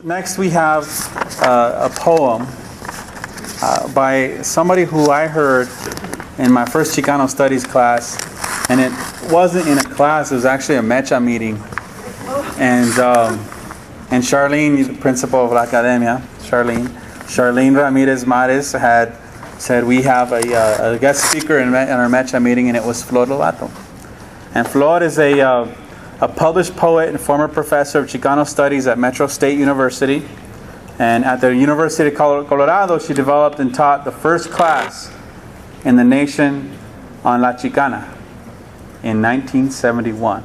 Next we have a poem by somebody who I heard in my first Chicano studies class, and it wasn't in a class, it was actually a mecha meeting. And Charlene, the principal of La Academia, Charlene Ramirez Mares had said we have a guest speaker in our mecha meeting, and it was Flor Lovato. And Flor is a published poet and former professor of Chicano studies at Metro State University. And at the University of Colorado, she developed and taught the first class in the nation on La Chicana in 1971.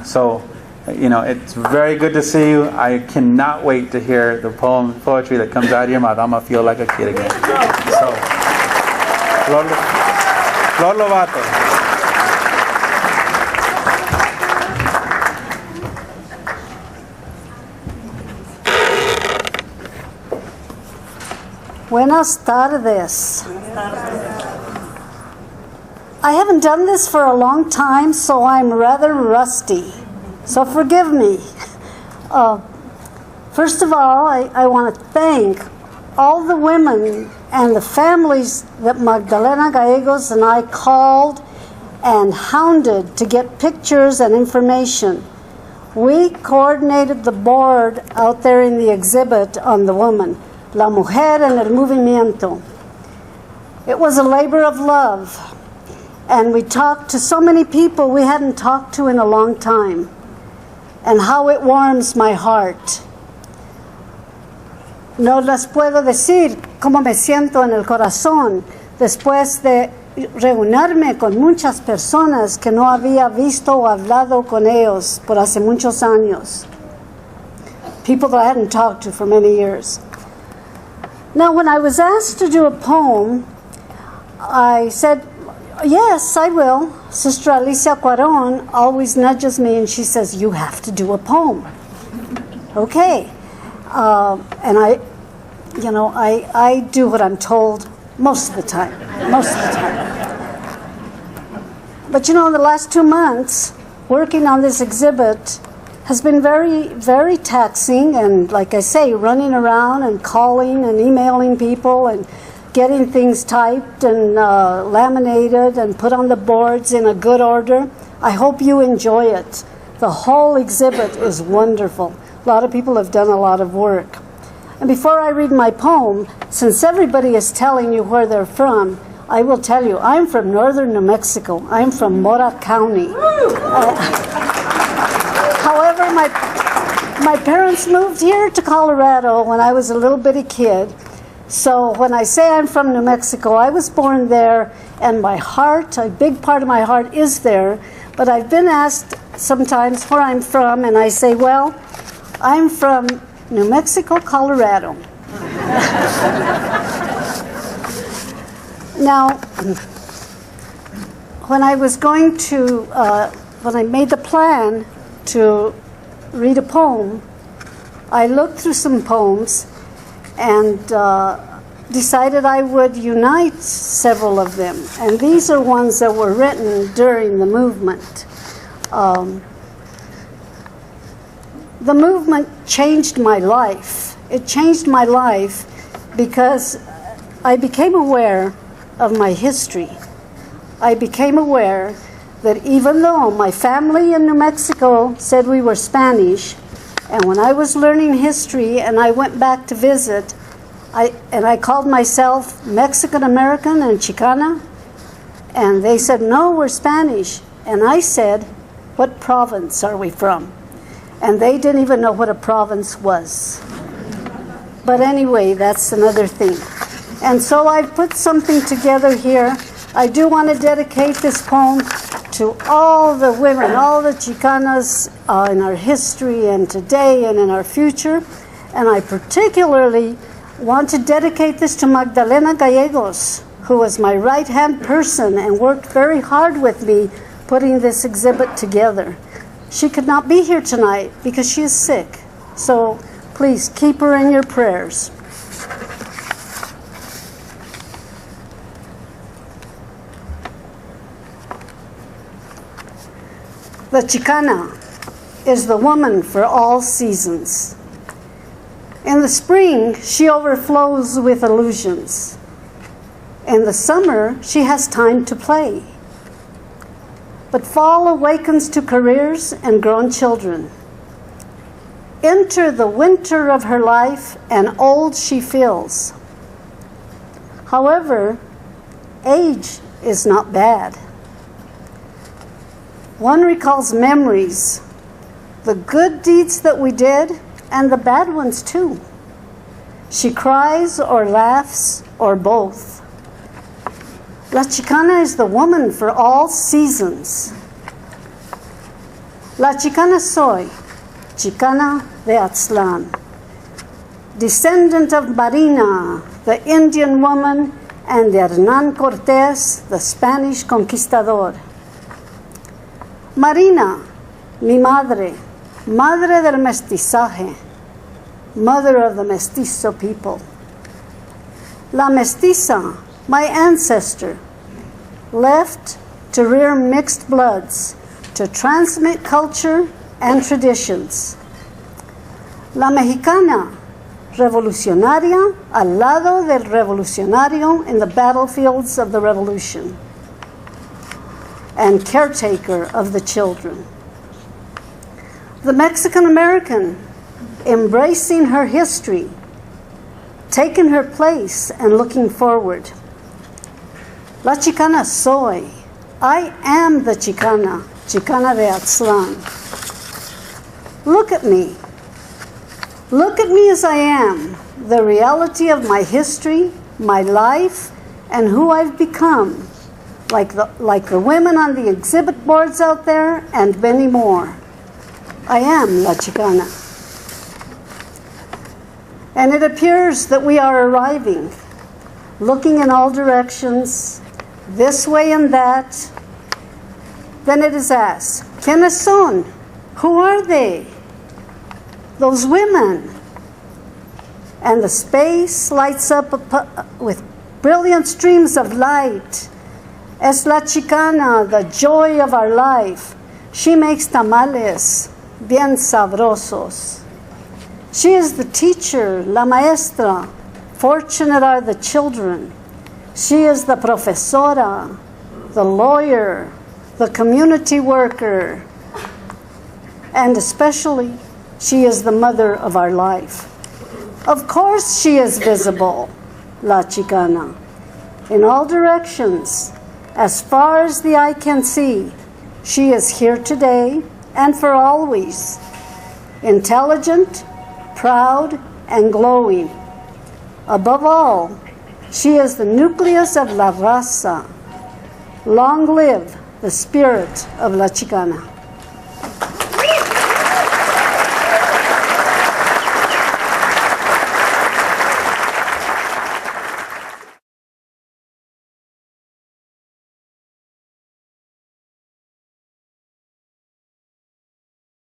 So, it's very good to see you. I cannot wait to hear the poetry that comes out of your mouth. I'm going to feel like a kid again. So, Flor Lovato. Buenas tardes. I haven't done this for a long time, so I'm rather rusty. So forgive me. First of all, I want to thank all the women and the families that Magdalena Gallegos and I called and hounded to get pictures and information. We coordinated the board out there in the exhibit on the woman. La mujer en el movimiento. It was a labor of love, and we talked to so many people we hadn't talked to in a long time, and how it warms my heart. No les puedo decir cómo me siento en el corazón después de reunirme con muchas personas que no había visto o hablado con ellos por hace muchos años. People that I hadn't talked to for many years. Now, when I was asked to do a poem, I said, yes, I will. Sister Alicia Cuaron always nudges me and she says, you have to do a poem. Okay. And I do what I'm told most of the time. But in the last 2 months, working on this exhibit has been very, very taxing, and like I say, running around and calling and emailing people and getting things typed and laminated and put on the boards in a good order. I hope you enjoy it. The whole exhibit is wonderful. A lot of people have done a lot of work. And before I read my poem, since everybody is telling you where they're from, I will tell you, I'm from northern New Mexico. I'm from Mora County. However, my parents moved here to Colorado when I was a little bitty kid. So when I say I'm from New Mexico, I was born there, and my heart, a big part of my heart is there. But I've been asked sometimes where I'm from, and I say, well, I'm from New Mexico, Colorado. Now, when I was going to, when I made the plan to read a poem, I looked through some poems and decided I would unite several of them. And these are ones that were written during the movement. The movement changed my life. It changed my life because I became aware of my history. I became aware that even though my family in New Mexico said we were Spanish, and when I was learning history and I went back to visit, I called myself Mexican American and Chicana, and they said, no, we're Spanish. And I said, what province are we from? And they didn't even know what a province was. But anyway, that's another thing. And so I put something together here. I do want to dedicate this poem to all the women, all the Chicanas in our history and today and in our future. And I particularly want to dedicate this to Magdalena Gallegos, who was my right-hand person and worked very hard with me putting this exhibit together. She could not be here tonight because she is sick. So please keep her in your prayers. The Chicana is the woman for all seasons. In the spring, she overflows with illusions. In the summer, she has time to play. But fall awakens to careers and grown children. Enter the winter of her life, and old she feels. However, age is not bad. One recalls memories, the good deeds that we did, and the bad ones too. She cries or laughs or both. La Chicana is the woman for all seasons. La Chicana soy, Chicana de Aztlán, descendant of Marina, the Indian woman, and de Hernán Cortés, the Spanish conquistador. Marina, mi madre, madre del mestizaje, mother of the mestizo people. La mestiza, my ancestor, left to rear mixed bloods, to transmit culture and traditions. La mexicana, revolucionaria al lado del revolucionario in the battlefields of the revolution, and caretaker of the children. The Mexican American, embracing her history, taking her place and looking forward. La Chicana soy. I am the Chicana, Chicana de Aztlán. Look at me. Look at me as I am, the reality of my history, my life, and who I've become, like the women on the exhibit boards out there and many more. I am La Chicana. And it appears that we are arriving, looking in all directions, this way and that. Then it is asked, ¿Quiénes son? Who are they? Those women. And the space lights up with brilliant streams of light. Es la Chicana, the joy of our life. She makes tamales bien sabrosos. She is the teacher, la maestra. Fortunate are the children. She is the profesora, the lawyer, the community worker, and especially, she is the mother of our life. Of course she is visible, La Chicana, in all directions. As far as the eye can see, she is here today and for always. Intelligent, proud, and glowing. Above all, she is the nucleus of La Raza. Long live the spirit of La Chicana.